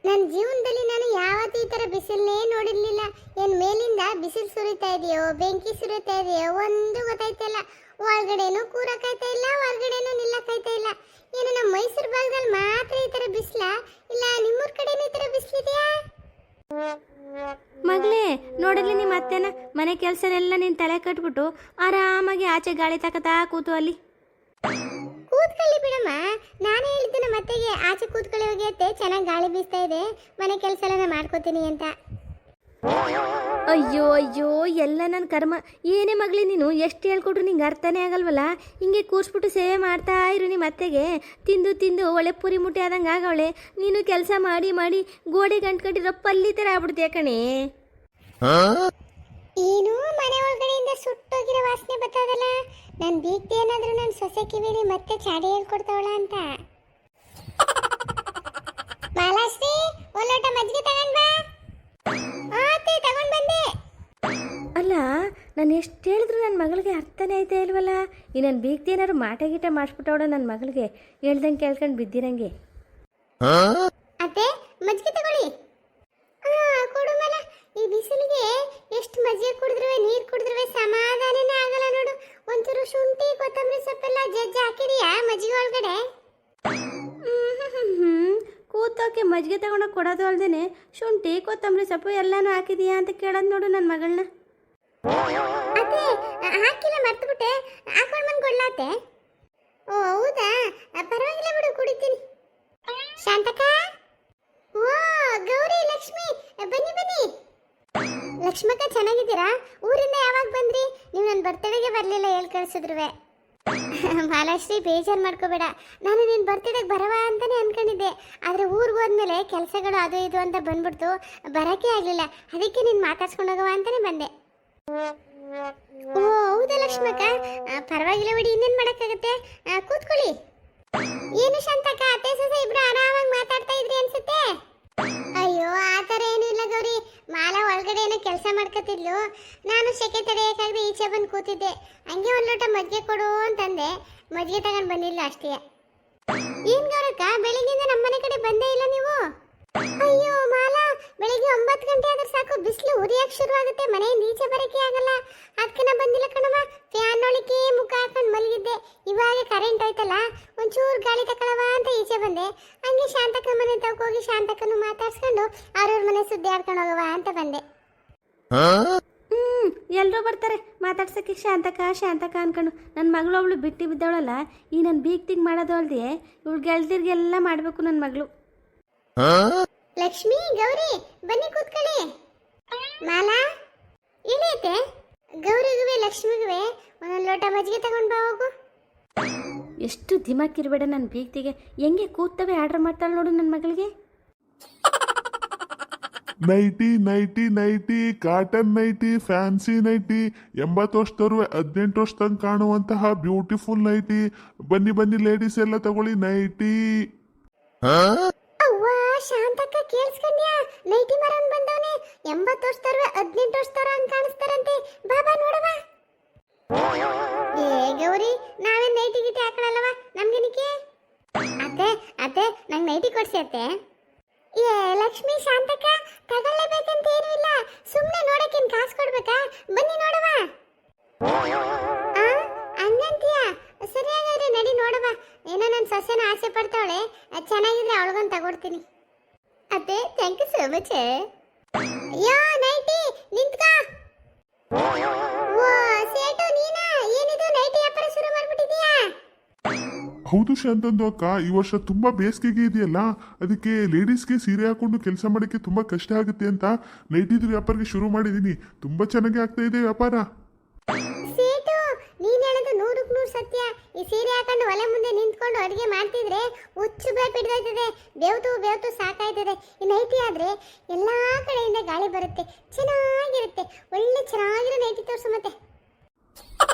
ನನ್ನ ಜೀವನದಲ್ಲಿ ನಾನು ಯಾವತ್ತೂ ಈ ಥರ ಬಿಸಿಲನ್ನೇ ನೋಡಿರ್ಲಿಲ್ಲ. ಏನು ಮೇಲಿಂದ ಬಿಸಿಲು ಸುರಿತಾ ಇದೆಯೋ ಬೆಂಕಿ ಸುರಿತಾ ಇದೆಯೋ ಒಂದು ಗೊತ್ತಾಯ್ತಲ್ಲ. ಒಳಗಡೆನೂ ಕೂರಕ್ಕಾಯ್ತಾ ಇಲ್ಲ, ಹೊರಗಡೆನೂ ನಿಲ್ಲಕ್ಕಾಯ್ತಾ ಇಲ್ಲ. ಏನು ನಮ್ಮ ಮೈಸೂರು ಭಾಗದಲ್ಲಿ ಮಾತ್ರ ಈ ಥರ ಬಿಸಿಲ, ಇಲ್ಲ ನಿಮ್ಮೂರ ಕಡೆನೂ ಈ ಥರ ಬಿಸಿಲಿದೆಯಾ? ಮಗಳೇ ನೋಡಲಿ ನಿಮ್ಮ ಅತ್ತೆನ ಮನೆ ಕೆಲಸನೆಲ್ಲ ನೀನು ತಲೆ ಕಟ್ಬಿಟ್ಟು ಆರಾಮಾಗಿ ಆಚೆ ಗಾಳಿ ತಕತಾ ಕೂತು ಅಲ್ಲಿ ಕೂತ್ಕೊಳ್ಳಿ ಬಿಡಮ್ಮ. ನಾನೇ ಹೇಳಿದ್ದು ನಮ್ಮ ಅತ್ತೆಗೆ ಆಚೆ ಕೂತ್ಕೊಳ್ಳಿ ಹೋಗಿ ಅತ್ತೆ, ಚೆನ್ನಾಗಿ ಗಾಳಿ ಬೀಸ್ತಾ ಇದೆ, ಮನೆ ಕೆಲಸ ಎಲ್ಲ ಮಾಡ್ಕೋತೀನಿ ಅಂತ. ಅಯ್ಯೋ ಅಯ್ಯೋ ಎಲ್ಲ ನನ್ನ ಕರ್ಮ. ಏನೇ ಮಗಳೇ ನೀನು ಎಷ್ಟು ಹೇಳ್ಕೊಟ್ರು ನಿಂಗೆ ಅರ್ಥನೇ ಆಗಲ್ವಲ್ಲ. ಹಿಂಗೆ ಕೂರಿಸ್ಬಿಟ್ಟು ಸೇವೆ ಮಾಡ್ತಾ ಇರು. ನಿಮ್ಮ ಅತ್ತೆಗೆ ತಿಂದು ತಿಂದು ಒಳ್ಳೆ ಪುರಿ ಮುಟ್ಟಿ ಆದಂಗೆ ಆಗವಳೆ. ನೀನು ಕೆಲಸ ಮಾಡಿ ಮಾಡಿ ಗೋಡೆ ಗಂಟ್ಕಟ್ಟಿರೋ ಪಲ್ಲಿ ಥರ ಆಗ್ಬಿಡ್ತೀಯ ಕಣೆ. ಏನು ಮನೆ ಒಳಗಡೆಯಿಂದ ಸುಟ್ಟೋಗಿರೋ ವಾಸನೆ ಬರ್ತದಲ್ಲ. ನಾನು ಬೀಗ್ತಿ ಏನಾದರೂ ನನ್ನ ಸೊಸೆ ಕಿವಿಲಿ ಮತ್ತೆ ಚಾಡಿ ಹೇಳ್ಕೊಡ್ತಾವಳ ಅಂತ. ಮಾಲಾಶ್ರೀ ಒಂದು ಲೋಟ ಮಜ್ಜಿಗೆ ತಗೊಂಡ್ ಬಾ. ಆತೆ ತಗೊಂಡ್ ಬಂದೆ. ಅಲ್ಲ ನಾನು ಎಷ್ಟು ಹೇಳಿದ್ರು ನನ್ನ ಮಗಳಿಗೆ ಅರ್ಥನೇ ಆಯ್ತಾ ಇಲ್ವಲ್ಲ. ಈ ನನ್ನ ಬೀಗ್ತಿ ಏನಾದ್ರು ಮಾಟ ಗೀಟ ಮಾಡಿಸ್ಬಿಟ್ಟವಳ ನನ್ನ ಮಗಳಿಗೆ, ಹೇಳ್ದಂಗೆ ಕೇಳ್ಕೊಂಡು ಬಿದ್ದಿರಂಗೆ. ಅತ್ತೆ ಮಜ್ಜಿಗೆ ತಗೊಳ್ಳಿ. ಕೊಡು ಮಲ. ಈ ಬಿಸಿಲಿಗೆ ಎಷ್ಟು ಮಜ್ಜಿಗೆ ಕುಡಿದ್ರೂ ನೀರು ಕುಡಿದ್ರೂ ಸಮಾಧಾನನೇ ಆಗಲ್ಲ ನೋಡು. ಒಂಚೂರು ಶುಂಠಿ ಕೊತ್ತಂಬರಿ ಸೊಪ್ಪೆಲ್ಲ ಜಜ್ಜಿ ಹಾಕಿದೀಯಾ ಮಜ್ಜಿಗೆ ಒಳಗಡೆ? ಕೂತೋಕೆ ಮಜ್ಜಿಗೆ ತಗೊಂಡೋಗಿ ಕೊಡೋದು ಅಲ್ದೇನೆ ಶುಂಠಿ ಕೊತ್ತಂಬರಿ ಸೊಪ್ಪು ಎಲ್ಲನೂ ಹಾಕಿದೀಯಾ ಅಂತ ಕೇಳೋದು ನೋಡು ನನ್ನ ಮಗಳನ್ನ. ಅತ್ತೆ ಹಾಕಿಲ್ಲ, ಮರ್ತುಬಿಟ್ಟೆ. ಹಾಕೊಂಡು ಬಂದು ಕೊಡ್ಲಾತೆ. ಓ ಹೌದಾ, ಪರವಾಗಿಲ್ಲ ಬಿಡು, ಕುಡಿತೀನಿ. ಶಾಂತಕ, ಓ ಗೌರಿ ಲಕ್ಷ್ಮಿ, ಬನ್ನಿ ಬನ್ನಿ. ಲಕ್ಷ್ಮಕ್ಕ ಚೆನ್ನಾಗಿದ್ದೀರಾ? ಊರಿಂದ ಯಾವಾಗ ಬಂದ್ರಿ? ನೀವು ನನ್ನ ಬರ್ತಡೆಗೆ ಬರಲಿಲ್ಲ, ಹೇಳಿ ಕಳಿಸಿದ್ರುವೆ. ಮಾಲಾಶ್ರೀ ಬೇಜಾರು ಮಾಡ್ಕೋಬೇಡ, ನಾನು ನಿನ್ನ ಬರ್ತಡೆಗೆ ಬರವ ಅಂತಾನೆ ಅನ್ಕೊಂಡಿದ್ದೆ. ಆದರೆ ಊರಿಗೆ ಹೋದ್ಮೇಲೆ ಕೆಲಸಗಳು ಅದು ಇದು ಅಂತ ಬಂದ್ಬಿಡ್ತು, ಬರೋಕ್ಕೆ ಆಗಲಿಲ್ಲ. ಅದಕ್ಕೆ ನೀನು ಮಾತಾಡ್ಸ್ಕೊಂಡು ಹೋಗವ ಅಂತಾನೆ ಬಂದೆ. ಓ ಹೌದಾ ಲಕ್ಷ್ಮಕ್ಕ, ಪರವಾಗಿಲ್ಲ ಬಿಡಿ, ಇನ್ನೇನು ಮಾಡೋಕ್ಕಾಗತ್ತೆ. ಕೂತ್ಕೊಳ್ಳಿ. ಏನು ಶಾಂತಕ್ಕ, ಅತ್ತೆ ಸೊಸೆ ಇಬ್ರು ಆರಾಮಾಗಿ ಮಾತಾಡ್ತಾ ಇದ್ರಿ ಅನ್ಸುತ್ತೆ. ಅಯ್ಯೋ ಆ ಥರ ಏನೂ ಇಲ್ಲ ಗೌರಿ. ಮಾಲಾ ಒಳಗಡೆ ಏನೋ ಕೆಲಸ ಮಾಡ್ಕೊತಿದ್ಲು, ನಾನು ಸೆಕೆ ತಡೆಯೋಕ್ಕಾಗದೆ ಈಚೆ ಬಂದು ಕೂತಿದ್ದೆ. ಹಂಗೆ ಒಂದು ಲೋಟ ಮಜ್ಜಿಗೆ ಕೊಡು ಅಂತಂದೆ, ಮಜ್ಜಿಗೆ ತಗೊಂಡು ಬಂದಿಲ್ಲ ಅಷ್ಟೇ. ಏನು ಗೌರಕ್ಕ, ಬೆಳಿಗ್ಗೆಯಿಂದ ನಮ್ಮನೆ ಕಡೆ ಬಂದೇ ಇಲ್ಲ ನೀವು? ಅಯ್ಯೋ ಮಾಲಾ, ಬೆಳಿಗ್ಗೆ 9 ಗಂಟೆ ಆದ್ರೆ ಸಾಕು ಬಿಸಿಲು ಉರಿಯಕ್ಕೆ ಶುರುವಾಗುತ್ತೆ, ಮನೆಯಿಂದ ಈಚೆ ಬರೋಕ್ಕೆ ಆಗಲ್ಲ. ಅದಕ್ಕೆ ನಾ ಬಂದಿಲ್ಲ ಕಣಮ್ಮ. ಫ್ಯಾನ್ ಒಳಕ್ಕೆ ಮುಖ ಹಾಕೊಂಡು ಮಲಗಿದ್ದೆ. ಇವಾಗ ಕರೆಂಟ್ ಹೋಯ್ತಲ್ಲ, ಒಂಚೂರು ಗಾಳಿ ತಗೊಳವ ಅಂತ ಈಚೆ ಬಂದೆ. ಹಂಗೆ ಶಾಂತಕ್ಕ ಮನೆ ತಗೋಗಿ ಶಾಂತಕ್ಕನ್ನು ಮಾತಾಡ್ಸ್ಕೊಂಡು ಅವ್ರವ್ರ ಮನೆ ಸುದ್ದಿ ಆಡ್ಕೊಂಡು ಹೋಗವ ಅಂತ ಬಂದೆ. ಎಲ್ಲರೂ ಬರ್ತಾರೆ ಮಾತಾಡ್ಸೋಕ್ಕೆ ಶಾಂತಕ ಶಾಂತಕ ಅನ್ಕೊಂಡು. ನನ್ನ ಮಗಳು ಅವಳು ಬಿಟ್ಟು ಬಿದ್ದವಳಲ್ಲ, ಈ ನನ್ನ ಬೀಗ್ತಿಗೆ ಮಾಡೋದು ಅಲ್ದೆ ಇವಳು ಗೆಳ್ತಿರ್ಗೆಲ್ಲ ಮಾಡಬೇಕು ನನ್ನ ಮಗಳು. ಲಕ್ಷ್ಮಿ, ಗೌರಿ ಬನ್ನಿ ಕೂತ್ಕೊಳ್ಳಿ. ಮಾಲಾ ಏನೈತೆ? ಗೌರಿಗುವೆ ಲಕ್ಷ್ಮಿಗುವೆ ಒಂದೊಂದು ಲೋಟ ಮಜ್ಜಿಗೆ ತಗೊಂಡು ಬಾ ಹೋಗು. ಎಷ್ಟು ದಿಮಾಕಿರ್ಬೇಡ ನನ್ನ ಬೀಗ್ತಿಗೆ, ಹೆಂಗೆ ಕೂತವೆ ಆರ್ಡರ್ ಮಾಡ್ತಾಳೆ ನೋಡು ನನ್ನ ಮಗಳಿಗೆ. Nightie nightie nightie, cotton nightie, fancy nightie, 80 ವರ್ಷದವ್ರು 18 ವರ್ಷ ತನಕ ಕಾಣುವಂತಹ ಬ್ಯೂಟಿಫುಲ್ ನೈಟಿ. ಬನ್ನಿ ಬನ್ನಿ ಲೇಡೀಸ್ ಎಲ್ಲ ತಗೊಳ್ಳಿ ನೈಟಿ. ಅವ್ವ ಶಾಂತಕ್ಕ, ಕೇಳಿಸ್ಕೊಂಡ್ಯಾ? ನೈಟಿ ಮರನ್ ಬಂದವನೆ. 80 ವರ್ಷದವ್ರು 18 ವರ್ಷದವ್ರು ಹಂಗೆ ಕಾಣಿಸ್ತಾರಂತೆ. ಬಾಬಾ ನೋಡವ. ಏ ಗೌರಿ, ನಾವೇ ನೈಟಿ ಗಿಟಿ ಹಾಕೊಳ್ಳಲ್ಲವ, ನಮ್ಗೆನಿಕೆ? ಅತ್ತೆ ಅತ್ತೆ, ನಂಗೆ ನೈಟಿ ಕೊಡ್ಸಿ ಅತ್ತೆ. ಏ ಲಕ್ಷ್ಮಿ, ಶಾಂತಕ್ಕ ತಗೊಳ್ಳೇಬೇಕಂತ ಏನೂ ಇಲ್ಲ, ಸುಮ್ಮನೆ ನೋಡಕ್ಕೇನು ಕಾಸು ಕೊಡ್ಬೇಕಾ? ಬನ್ನಿ ನೋಡವ. ಹಂಗಂತೀಯ? ಸರಿ ಹಾಗಾದ್ರೆ ನಡಿ ನೋಡವ. ಏನೋ ನನ್ನ ಸೊಸೆನ ಆಸೆ ಪಡ್ತಾವಳೆ, ಚೆನ್ನಾಗಿದ್ರೆ ಅವಳಿಗೊಂದು ತಗೊಡ್ತೀನಿ. ಅತ್ತೆ ಥ್ಯಾಂಕ್ ಯು ಸೋ ಮಚ್. ಅಯ್ಯೋ ನೈಟಿ ನಿಂತ್ಕೋ. ಓ ಸೇಟು ನೀನಾ? ಏನಿದು ನೈಟಿ ವ್ಯಾಪಾರ ಶುರು ಮಾಡ್ಬಿಟ್ಟಿದೀಯಾ? ಹೌದು ಶಾಂತಂದು ಅಕ್ಕ, ಈ ವರ್ಷ ತುಂಬಾ ಬೇಸಿಗೆಗೆ ಇದೆಯಲ್ಲ, ಅದಕ್ಕೆ ಲೇಡೀಸ್ಗೆ ಸೀರೆ ಹಾಕೊಂಡು ಕೆಲಸ ಮಾಡೋಕ್ಕೆ ತುಂಬಾ ಕಷ್ಟ ಆಗುತ್ತೆ ಅಂತ ನೈಟಿದು ವ್ಯಾಪಾರಕ್ಕೆ ಶುರು ಮಾಡಿದ್ದೀನಿ. ತುಂಬಾ ಚೆನ್ನಾಗಿ ಆಗ್ತಾ ಇದೆ ವ್ಯಾಪಾರ. ಸೇಟು, ನೀನ್ ಹೇಳೋದು 100ಕ್ಕೆ 100 ಸತ್ಯ. ಈ ಸೀರೆ ಹಾಕೊಂಡು ಒಲೆ ಮುಂದೆ ನಿಂತ್ಕೊಂಡು ಅಡುಗೆ ಮಾಡ್ತಿದ್ರೆ ಹುಚ್ಚು ಬಿಡ್ದೋಯ್ತದೆ, ಬೇವ್ತು ಸಾಕಾಯ್ತದೆ. ಈ ನೈಟಿ ಆದ್ರೆ ಎಲ್ಲಾ ಕಡೆಯಿಂದ ಗಾಳಿ ಬರುತ್ತೆ, ಚೆನ್ನಾಗಿರುತ್ತೆ. ಒಳ್ಳೆ ಚೆನ್ನಾಗಿರೋ ನೈಟಿ ತೋರಿಸು ಮತ್ತೆ.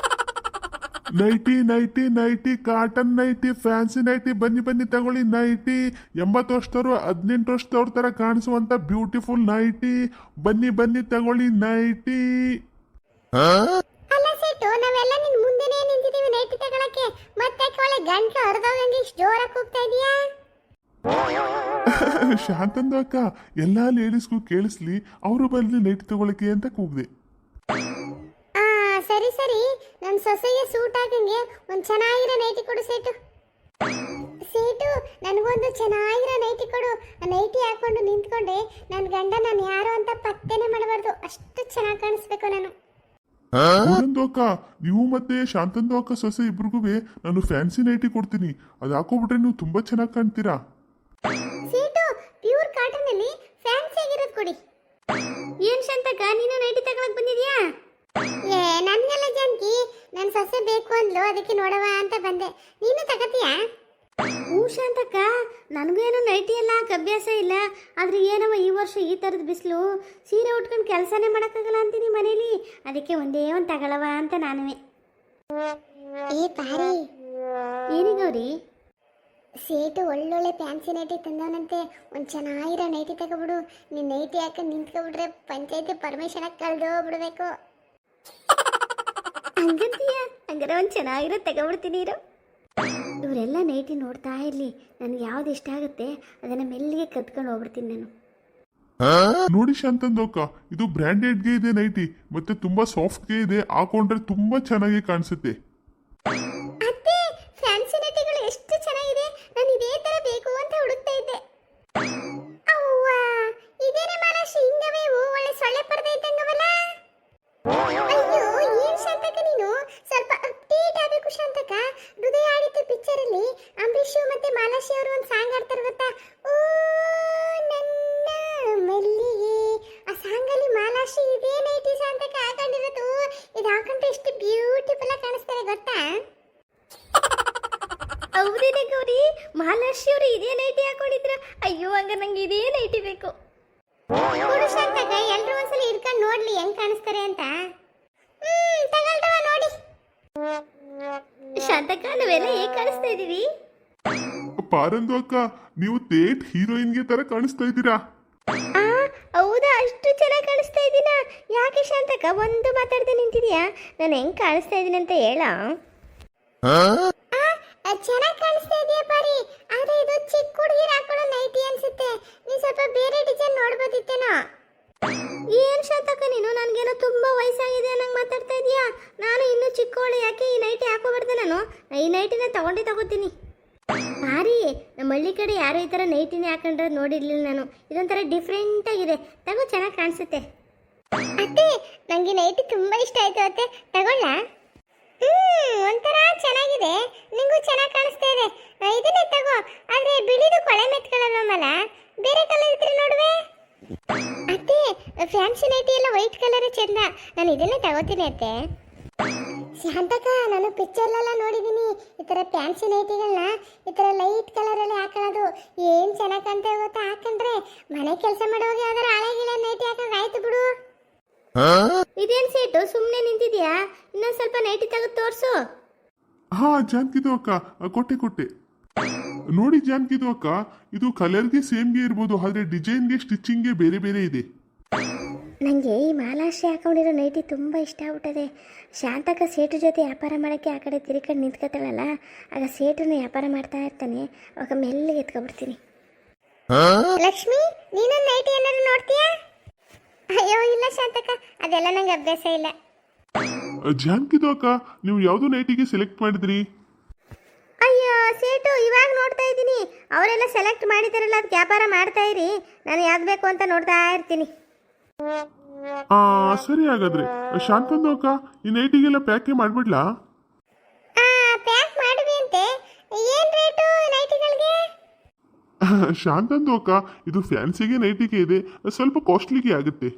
Nightie nightie nightie, cotton nightie, fancy nightie, ಬನ್ನಿ ಬನ್ನಿ ತಗೊಳ್ಳಿ ನೈಟಿ. 80 ವರ್ಷದವ್ರು 18 ವರ್ಷದವ್ರ ತರ ಕಾಣಿಸುವಂತ ಬ್ಯೂಟಿಫುಲ್ ನೈಟಿ. ಬನ್ನಿ ಬನ್ನಿ ತಗೊಳ್ಳಿ ನೈಟಿ. ಅಲ್ಲ ಸೇಟು, ನಾವೆಲ್ಲ ನಿನ್ ಮುಂದೆನೇ ನಿಂತಿದೀವಿ ನೈಟಿ ತಗೊಳಕ್ಕೆ, ಮತ್ತೆ ಒಳ್ಳೆ ಗಂಟು ಹರಿದೋಗಂಗೆ ಇಷ್ಟು ಜೋರಾಗಿ ಕೂಗ್ತಾ ಇದೀಯಾ? ಶಾಂತಂದು ಅಕ್ಕ ಎಲ್ಲಾ ಲೇಡೀಸ್ಗೂ ಕೇಳಿಸ್ಲಿ ಅವರು ಬರಲಿ ನೈಟ್ ತಗೊಳಕ್ಕೆ ಅಂತ ಕೂಗ್ದೆ. ಆ ಸರಿ ಸರಿ, ನನ್ನ ಸೊಸೆಗೆ ಸೂಟ್ ಆಗಂಗೆ ಒಂದು ಚೆನ್ನಾಗಿರೋ ನೈಟಿ ಕೊಡು ಸೇಟು. ಸೇಟು, ನನಗೊಂದು ಚೆನ್ನಾಗಿರೋ ನೈಟಿ ಕೊಡು. ಆ ನೈಟಿ ಹಾಕೊಂಡು ನಿಂತ್ಕೊಂಡೆ ನನ್ನ ಗಂಡ ನಾನು ಯಾರು ಅಂತ ಪತ್ತೆನೇ ಮಾಡಬಾರ್ದು, ಅಷ್ಟು ಚೆನ್ನಾಗಿ ಕಾಣಿಸ್ಬೇಕು ನಾನು. ಆನಂದು ಅಕ್ಕ, ನೀವು ಮತ್ತೆ ಶಾಂತಂದು ಅಕ್ಕ ಸೊಸೆ ಇಬ್ರಿಗೂ ನಾನು ಫ್ಯಾನ್ಸಿ ನೈಟಿ ಕೊಡ್ತೀನಿ. ಅದು ಹಾಕೋಬಿಟ್ರೆ ನೀವು ತುಂಬಾ ಚೆನ್ನಾಗಿ ಕಾಣ್ತೀರಾ. ಸೇಟು, ಪ್ಯೂರ್ ಕಾಟನ್ ಅಲ್ಲಿ ಫ್ಯಾನ್ಸಿ ಆಗಿರೋದು ಕೊಡಿ. ಏನ್ ಶಾಂತಕ್ಕ, ನೀನು ನೈಟಿ ತಗೊಳಕ್ ಬಂದಿದ್ಯಾ? ಏ ನನ್ಗೆಲ್ಲ ಜಾನ್ಕಿ, ನನ್ನ ಸೊಸೆ ಬೇಕು ಅಂದ್ಲು, ಅದಕ್ಕೆ ನೋಡವ ಅಂತ ಬಂದೆ. ನೀನು ತಗತೀಯಾ? ಹ್ಞೂ ಶಾಂತಕ್ಕ, ನನಗೇನು ನೈಟಿ ಎಲ್ಲ ಅಭ್ಯಾಸ ಇಲ್ಲ. ಆದರೆ ಏನವ ಈ ವರ್ಷ ಈ ಥರದ ಬಿಸಿಲು, ಸೀರೆ ಉಟ್ಕೊಂಡು ಕೆಲಸನೇ ಮಾಡೋಕ್ಕಾಗಲ್ಲ ಅಂತೀನಿ ಮನೇಲಿ. ಅದಕ್ಕೆ ಒಂದೇ ಒಂದು ತಗೊಳವ ಅಂತ ನಾನುವೆ. ಏ ಪಾರಿ, ಏನಿಗವ್ರಿ? ಸೇಟು ಒಳ್ಳೊಳ್ಳೆ ಫ್ಯಾನ್ಸಿ ನೈಟಿ ತಂದವನಂತೆ. ಒಂದು ಚೆನ್ನಾಗಿರೋ ನೈಟಿ ತಗೊಬಿಡು. ನೀನು ನೈಟಿ ಹಾಕೊಂಡು ನಿಂತ್ಕೊಬಿಟ್ರೆ ಪಂಚಾಯತಿ ಪರ್ಮಿಷನ್ ಕಳೆದೋಗ್ಬಿಡ್ಬೇಕು. ಹಂಗಂತೀಯ? ಹಂಗಾರೆ ಒಂದು ಚೆನ್ನಾಗಿರೋ ತಗೊಬಿಡ್ತೀನಿ ಇರು. ಇವರೆಲ್ಲ ನೈಟಿ ನೋಡ್ತಾ ಇರಲಿ, ನನಗೆ ಯಾವ್ದು ಇಷ್ಟ ಆಗುತ್ತೆ ಅದನ್ನು ಮೆಲ್ಲಿಗೆ ಕತ್ಕೊಂಡು ಹೋಗ್ಬಿಡ್ತೀನಿ ನಾನು. ನೋಡಿ ಶಾಂತಂದು ಅಕ್ಕ, ಇದು ಬ್ರ್ಯಾಂಡೆಡ್ಗೆ ಇದೆ ನೈಟಿ, ಮತ್ತೆ ತುಂಬಾ ಸಾಫ್ಟ್ಗೆ ಇದೆ. ಹಾಕೊಂಡ್ರೆ ತುಂಬಾ ಚೆನ್ನಾಗಿ ಕಾಣಿಸುತ್ತೆ. ಅತ್ತೆ, ಫ್ಯಾನ್ಸಿ ನೈಟಿಗಳು ಎಷ್ಟು ಚೆನ್ನಾಗಿದೆ. ನಾನು ಇದೇ ತರ ಬೇಕು ಅಂತ ಹುಡುಕ್ತಾ ಇದ್ದೆ. ಅವ್ವ, ಇದೇನೇ ಮಾಲಾಶಿ, ಹಿಂಗವೇ ಒಳ್ಳೆ ಸೊಳ್ಳೆ ಪರ್ದೆ ಇದ್ದಂಗವಲ್ಲ. ಅಯ್ಯೋ, ಏನ್ ಶಾಂತಕ ನೀನು, ಸ್ವಲ್ಪ ಅಪ್ಡೇಟ್ ಆಗಬೇಕು ಶಾಂತಕ. ಹೃದಯ ಆಡಿತು ಪಿಕ್ಚರ್ ಅಲ್ಲಿ ಅಂಬರೀಷ್ ಮತ್ತೆ ಮಾಲಾಶಿ ಅವರು ಒಂದು ಸಾಂಗ್ ಆಡ್ತಾರೆ ಗೊತ್ತಾ? ಓ ನನ್ನ ಮಲ್ಲಿಗೆ, ಆ ಸಾಂಗ್ ಅಲ್ಲಿ ಮಾಲಾಶಿ ಇದೇ ನೈಟಿ ಶಾಂತಕ ಹಾಕೊಂಡಿರೋದು. ಇದು ಹಾಕೊಂಡ್ರೆ ಎಷ್ಟು ಬ್ಯೂಟಿಫುಲ್ ಆಗಿ ಕಾಣಿಸ್ತಾರೆ ಗೊತ್ತಾ? ಹೌದೇನೆ ಗೌರಿ, ಮಹಾಲಕ್ಷ್ಮಿ ಅವರು ಇದೇ ನೈಟಿ ಹಾಕೊಂಡಿದ್ರ? ಅಯ್ಯೋ, ಹಂಗ ನಂಗೆ ಇದೇ ನೈಟಿ ಬೇಕು. ಕೊಡು ಶಾಂತಕ, ಎಲ್ರು ಒಂದ್ಸಲ ಇಟ್ಕೊಂಡು ನೋಡ್ಲಿ ಹೆಂಗ್ ಕಾಣಿಸ್ತಾರೆ ಅಂತ. ತಗೊಳ್ತವ ನೋಡಿ. ಶಾಂತಕ್ಕ, ನಾವೆಲ್ಲ ಹೇಗೆ ಕಾಣಿಸ್ತಾ ಇದೀವಿ? ಪಾರಂದು ಅಕ್ಕ, ನೀವು ತೇಟ್ ಹೀರೋಯಿನ್ಗೆ ತರ ಕಾಣಿಸ್ತಾ ಇದ್ದೀರಾ. ಆ, ಹೌದಾ? ಅಷ್ಟು ಚೆನ್ನಾಗಿ ಕಾಣಿಸ್ತಾ ಇದ್ದೀನಾ? ಯಾಕೆ ಶಾಂತಕ್ಕ ಒಂದು ಮಾತಾಡ್ದೆ ನಿಂತಿದ್ಯಾ? ನಾನು ಹೆಂಗ್ ಕಾಣಿಸ್ತಾ ಇದ್ದೀನಿ ಅಂತ ಹೇಳ. ಚೆನ್ನಾಗಿ ಕಾಣಿಸ್ತಾ ಇದೆಯಾ ಪಾರಿ, ಆದ್ರೆ ಇದು ಚಿಕ್ಕ ಹುಡುಗಿರು ಹಾಕೊಳ್ಳೋ ನೈಟಿ ಅನ್ಸುತ್ತೆ. ನೀ ಸ್ವಲ್ಪ ಬೇರೆ ಡಿಸೈನ್ ನೋಡ್ಬೋದಿತ್ತೇನೋ. ಏನ್ ಶಾಂತಕ್ಕ ನೀನು, ನನಗೇನೋ ತುಂಬಾ ವಯಸ್ಸಾಗಿದೆ ಅನ್ನಂಗೆ ಮಾತಾಡ್ತಾ ಇದೀಯಾ? ನಾನು ಇನ್ನೂ ಚಿಕ್ಕವಳು, ಯಾಕೆ ಈ ನೈಟಿ ಹಾಕೋಬಾರ್ದು? ನಾನು ಈ ನೈಟಿನ ತಗೋತೀನಿ. ಭಾರಿ, ನಮ್ಮ ಹಳ್ಳಿ ಕಡೆ ಯಾರು ಈ ಥರ ನೈಟಿನೇ ಹಾಕೊಂಡ್ರೆ ನೋಡಿರ್ಲಿಲ್ಲ ನಾನು. ಇದೊಂಥರ ಡಿಫ್ರೆಂಟ್ ಆಗಿದೆ, ತಗೋ, ಚೆನ್ನಾಗಿ ಕಾಣಿಸುತ್ತೆ. ಅತ್ತೆ, ನಂಗೆ ನೈಟಿ ತುಂಬಾ ಇಷ್ಟ ಆಯ್ತು ಅತ್ತೆ, ತಗೊಳ್ಳ? ಒಂಥರ ಚೆನ್ನಾಗಿದೆ, ನಿಂಗೂ ಚೆನ್ನಾಗಿ ಕಾಣಿಸ್ತಾ ಇದೆ. ಇದನ್ನೇ ತಗೋ, ಆದ್ರೆ ಬಿಳಿದು ಕೊಳೆ ಮೆತ್ಕೊಳ್ಳಲ್ಲ, ಬೇರೆ ಕಲರ್ ಇದ್ರೆ ನೋಡುವೆ. ಅತ್ತೆ, ಫ್ಯಾನ್ಸಿ ನೈಟಿ ಎಲ್ಲ ವೈಟ್ ಕಲರ್ ಚಂದ, ನಾನು ಇದನ್ನೇ ತಗೋತೀನಿ ಅತ್ತೆ. ಶಾಂತಕ, ನಾನು ಪಿಕ್ಚರ್ಲೆಲ್ಲ ನೋಡಿದ್ದೀನಿ ಈ ಥರ ಫ್ಯಾನ್ಸಿ ನೈಟಿಗಳನ್ನ ಈ ಥರ ಲೈಟ್ ಕಲರಲ್ಲಿ ಹಾಕೊಳ್ಳೋದು. ಏನು ಚೆನ್ನಾಗಿ ಕಾಣ್ತೇವೆ ಗೊತ್ತಾ ಹಾಕೊಂಡ್ರೆ. ಮನೆ ಕೆಲಸ ಮಾಡುವಾಗ ಯಾವ್ದಾರು ಹಳೆಗಿಳೆ ನೈಟಿ ಹಾಕೊಂಡ್ರೆ ಆಯ್ತು ಬಿಡು. ಇದೇನ್ ಸೇಟು, ಸುಮ್ಮನೆ ನಿಂತಿದ್ಯಾ? ಇನ್ನೊಂದು ಸ್ವಲ್ಪ ನೈಟಿ ತೆಗೆದು ತೋರಿಸು. ಹಾ ಜಾನ್ಕಿದು ಅಕ್ಕ, ಕೊಟ್ಟೆ. ನೋಡಿ ಜಾನ್ಕಿದು ಅಕ್ಕ, ಇದು ಕಲರ್ಗೆ ಸೇಮ್ಗೆ ಇರ್ಬೋದು, ಆದ್ರೆ ಡಿಸೈನ್ಗೆ ಸ್ಟಿಚಿಂಗ್ಗೆ ಬೇರೆ ಬೇರೆ ಇದೆ. ನನಗೆ ಈ ಮಾಲಾಶ್ರೀ ಹಾಕೊಂಡಿರೋ ನೈಟಿ ತುಂಬ ಇಷ್ಟ ಆಗ್ಬಿಟ್ಟದೆ. ಶಾಂತಕ ಸೇಟು ಜೊತೆ ವ್ಯಾಪಾರ ಮಾಡೋಕ್ಕೆ ಆ ಕಡೆ ತಿರ್ಕೊಂಡು ನಿಂತ್ಕೊತಾಳಲ್ಲ, ಆಗ ಸೇಟನ್ನು ವ್ಯಾಪಾರ ಮಾಡ್ತಾ ಇರ್ತಾನೆ, ಅವಾಗ ಮೆಲ್ಲಿಗೆ ಎತ್ಕೊಬಿಡ್ತೀನಿ. ಲಕ್ಷ್ಮಿ, ನೀನೊಂದು ನೈಟಿ ಏನಾದ್ರು ನೋಡ್ತೀಯಾ? ಅಯ್ಯೋ ಇಲ್ಲ ಶಾಂತಕ, ಅದೆಲ್ಲ ನಂಗೆ ಅಭ್ಯಾಸ ಇಲ್ಲ. ಜಾನ್ಕಿದು ಅಕ್ಕ, ನೀವು ಯಾವ್ದು ನೈಟಿಗೆ ಸೆಲೆಕ್ಟ್ ಮಾಡಿದ್ರಿ? ಅಯ್ಯೋ ಸೇಟು, ಇವಾಗ ನೋಡ್ತಾ ಇದ್ದೀನಿ. ಅವರೆಲ್ಲ ಸೆಲೆಕ್ಟ್ ಮಾಡಿದಾರಲ್ಲ, ಅದಕ್ಕೆ ವ್ಯಾಪಾರ ಮಾಡ್ತಾ ಇರಿ, ನಾನು ಯಾವ್ದು ಬೇಕು ಅಂತ ನೋಡ್ತಾ ಇರ್ತೀನಿ. ಸರಿ, ಹಾಗಾದ್ರೆ ಶಾಂತಂದು ಅಕ್ಕ, ಈ ನೈಟಿಗೆಲ್ಲ ಪ್ಯಾಕೆ ಮಾಡ್ಬಿಡ್ಲಾ? ಪ್ಯಾಕ್ ಮಾಡುವೆ ಅಂತೆ. ಏನ್ ರೇಟು ನೈಟಿಗಳಿಗೆ? ಶಾಂತಂದು ಅಕ್ಕ, ಇದು ಫ್ಯಾನ್ಸಿಗೆ ನೈಟಿಗೆ ಇದೆ, ಸ್ವಲ್ಪ ಕಾಸ್ಟ್ಲಿಗೆ ಆಗುತ್ತೆ.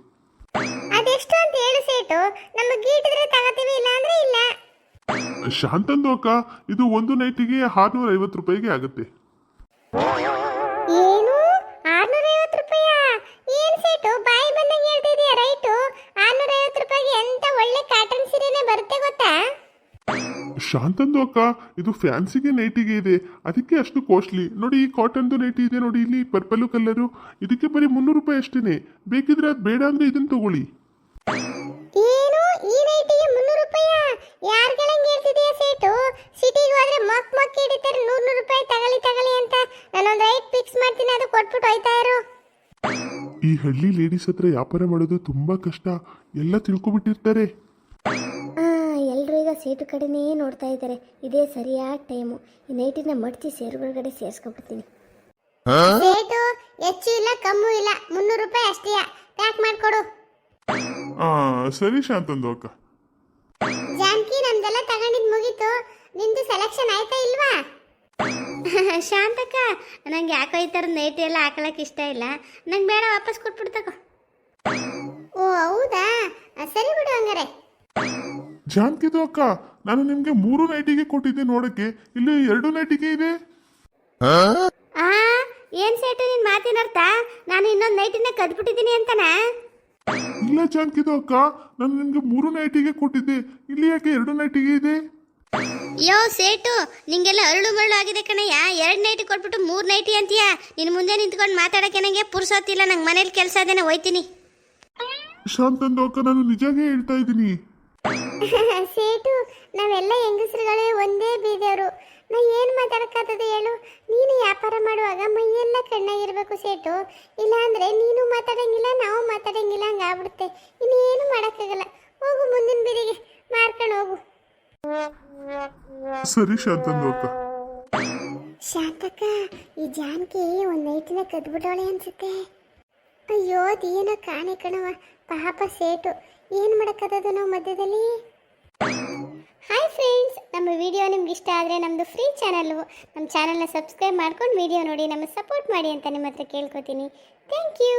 ಅದೆಷ್ಟು ಅಂತ ಹೇಳು ಸೇಟು, ನಮಗೆ ಗೀಟಿದ್ರೆ ತಗೋತೀವಿ, ಇಲ್ಲ ಅಂದ್ರೆ ಇಲ್ಲ. ಶಾಂತಂದು ಅಕ್ಕ, ಇದು ಒಂದು ನೈಟಿಗೆ 650 ರೂಪಾಯಿಗೆ ಆಗುತ್ತೆ. ಏನು 650 ರೂಪಾಯ? ಏನ್ ಸೇಟು ಬಾಯಿ ಬಂದಂಗೆ ಹೇಳ್ತಿದೀಯ? ರೈಟು 650 ರೂಪಾಯಿಗೆ ಎಂತ ಒಳ್ಳೆ ಕಾಟನ್ ಸೀರೆನೆ ಬರುತ್ತೆ ಗೊತ್ತಾ? ಶಾಂತಂದು ಅಕ್ಕ, ಇದು ಫ್ಯಾನ್ಸಿಗೆ ನೈಟಿಗೆ ಇದೆ, ಅದಕ್ಕೆ ಅಷ್ಟು ಕಾಸ್ಟ್ಲಿ. ನೋಡಿ, ಈ ಕಾಟನ್ದು ನೈಟಿ ಇದೆ ನೋಡಿ, ಇಲ್ಲಿ ಪರ್ಪಲ್ ಕಲರು, ಇದಕ್ಕೆ ಬರೀ 300 ರೂಪಾಯಿ ಅಷ್ಟೇನೆ. ಬೇಕಿದ್ರೆ ಅದು ಬೇಡ ಅಂದ್ರೆ ಇದನ್ನ ತಗೊಳ್ಳಿ. ಏನು ಈ ನೈಟಿಗೆ 300 ರೂಪಾಯಿ ಯಾರ್ಗಳಂಗೆ ಹೇಳ್ತಿದೀಯ ಸೇಟು? ಸಿಟಿಗೆ ಹೋದ್ರೆ ಮೊಕ್ ಹಿಡಿತಾರೆ 100 ರೂಪಾಯಿ ತಗಲಿ ಅಂತ. ನಾನೊಂದು ರೈಟ್ ಫಿಕ್ಸ್ ಮಾಡ್ತೀನಿ, ಅದು ಕೊಟ್ಬಿಟ್ಟು ಹೋಯ್ತಾ ಇರು. ಈ ಹಳ್ಳಿ ಲೇಡೀಸ್ ಹತ್ರ ವ್ಯಾಪಾರ ಮಾಡೋದು ತುಂಬಾ ಕಷ್ಟ, ಎಲ್ಲ ತಿಳ್ಕೊಬಿಟ್ಟಿರ್ತಾರೆ. ಎಲ್ಲರೂ ಈಗ ಸೇಟು ಕಡೆನೇ ನೋಡ್ತಾ ಇದ್ದಾರೆ. ಇದೇ ಸರಿಯಾದ ಟೈಮು. ಈ ನೈಟಿನ ಮಡ್ಚಿ ಸೇರು ಒಳಗಡೆ ಸೇರಿಸ್ಕೊಬಿಡ್ತೀನಿ. ಸೇಟು ಹೆಚ್ಚು ಇಲ್ಲ ಕಮ್ಮು ಇಲ್ಲ, 300 ರೂಪಾಯಿ ಅಷ್ಟೇ. ಪ್ಯಾಕ್ ಮಾಡ್ಕೊಡು. ಸರಿ ಶಾಂತಂದು ಅಕ್ಕ. ಜಾನ್ಕಿ, ನಮ್ದೆಲ್ಲ ತಗೊಂಡಿದ್ ಮುಗೀತು. ನಿಂದು ಸೆಲೆಕ್ಷನ್ ಆಯ್ತಾ ಇಲ್ವಾ? ಶಾಂತಕ್ಕ, ನಂಗೆ ಯಾಕೋ ಈ ಥರದ ನೈಟಿ ಎಲ್ಲ ಹಾಕೊಳಕ್ಕೆ ಇಷ್ಟ ಇಲ್ಲ. ನಂಗೆ ಬೇಡ, ವಾಪಸ್ ಕೊಟ್ಬಿಟ್ಟು ತಗೋ. ಓ ಹೌದಾ, ಸರಿ ಬಿಡು ಹಂಗಾರೆ. ಜಾನ್ಕಿದು ಅಕ್ಕ, ನಾನು ನಿಮ್ಗೆ 3 ನೈಟಿಗೆ ಕೊಟ್ಟಿದ್ದೆ ನೋಡಕ್ಕೆ, ಇಲ್ಲಿ 2 ನೈಟಿಗೆ ಇದೆ. ಆ ಏನ್ ಸೇಟು ನಿನ್ ಮಾತಿನ ಅರ್ಥ? ನಾನು ಇನ್ನೊಂದು ನೈಟಿನ ಕದ್ಬಿಟ್ಟಿದ್ದೀನಿ ಅಂತನಾ? ಇಲ್ಲ ಜಾನ್ಕಿದು ಅಕ್ಕ, ನಾನು ನಿಮ್ಗೆ 3 ನೈಟಿಗೆ ಕೊಟ್ಟಿದ್ದೆ, ಇಲ್ಲಿ ಯಾಕೆ 2 ನೈಟಿಗೆ ಇದೆ? ಯೋ ಸೇಟು, ನಿಂಗೆಲ್ಲ ಅರಳು ಮರಳು ಆಗಿದೆ ಕಣಯ್ಯ. 2 ನೈಟಿ ಕೊಟ್ಬಿಟ್ಟು 3 ನೈಟಿ ಅಂತೀಯ. ನಿನ್ ಮುಂದೆ ನಿಂತ್ಕೊಂಡು ಮಾತಾಡಕ್ಕೆ ನನಗೆ ಪುರ್ಸೊತ್ತಿಲ್ಲ. ನಂಗೆ ಮನೇಲಿ ಕೆಲಸ ಅದೇನೆ, ಹೋಯ್ತೀನಿ. ಶಾಂತಂದು ಅಕ್ಕ, ನಾನು ನಿಜಾಗೇ ಹೇಳ್ತಾ ಇದ್ದೀನಿ. ಸೇಟು, ನಾವೆಲ್ಲ ಹೆಂಗಸರುಗಳೇ ಒಂದೇ ಬೀದಿಯವರು. ನಾ ಏನು ಮಾತಾಡಕ್ಕಾಗ್ತದೆ ಹೇಳು? ನೀನು ವ್ಯಾಪಾರ ಮಾಡುವಾಗ ಮೈಯೆಲ್ಲ ಕಣ್ಣಾಗಿರ್ಬೇಕು ಸೇಟು. ಇಲ್ಲಾಂದ್ರೆ ನೀನು ಮಾತಾಡಂಗಿಲ್ಲ, ನಾವು ಮಾತಾಡಂಗಿಲ್ಲ, ಹಂಗಾಗ್ಬಿಡುತ್ತೆ. ಇನ್ನೇನು ಮಾಡೋಕ್ಕಾಗಲ್ಲ. ಹೋಗು, ಮುಂದಿನ ಬೀದಿಗೆ ಮಾರ್ಕೊಂಡು ಹೋಗು. ಸರಿ ಶಾಂತಂದು ಅಕ್ಕ. ಶಾಂತಕ್ಕ, ಈ ಜಾನ್ಕಿ ಒಂದು ನೈಟಿನ ಕದ್ಬಿಟ್ಟವಳೆ ಅನ್ಸುತ್ತೆ. ಅಯ್ಯೋ ಅದೇನೋ ಕಾಣೆ ಕಣವ, ಪಾಪ ಸೇಟು. ಏನು ಮಾಡೋಕ್ಕದ ನಾವು ಮಧ್ಯದಲ್ಲಿ? ಹಾಯ್ ಫ್ರೆಂಡ್ಸ್, ನಮ್ಮ ವಿಡಿಯೋ ನಿಮ್ಗೆ ಇಷ್ಟ ಆದರೆ ನಮ್ಮದು ಫ್ರೀ ಚಾನಲ್ಲು. ನಮ್ಮ ಚಾನಲ್ನ ಸಬ್ಸ್ಕ್ರೈಬ್ ಮಾಡ್ಕೊಂಡು ವಿಡಿಯೋ ನೋಡಿ ನಮಗೆ ಸಪೋರ್ಟ್ ಮಾಡಿ ಅಂತ ನಿಮ್ಮ ಹತ್ರ ಕೇಳ್ಕೊತೀನಿ. Thank you.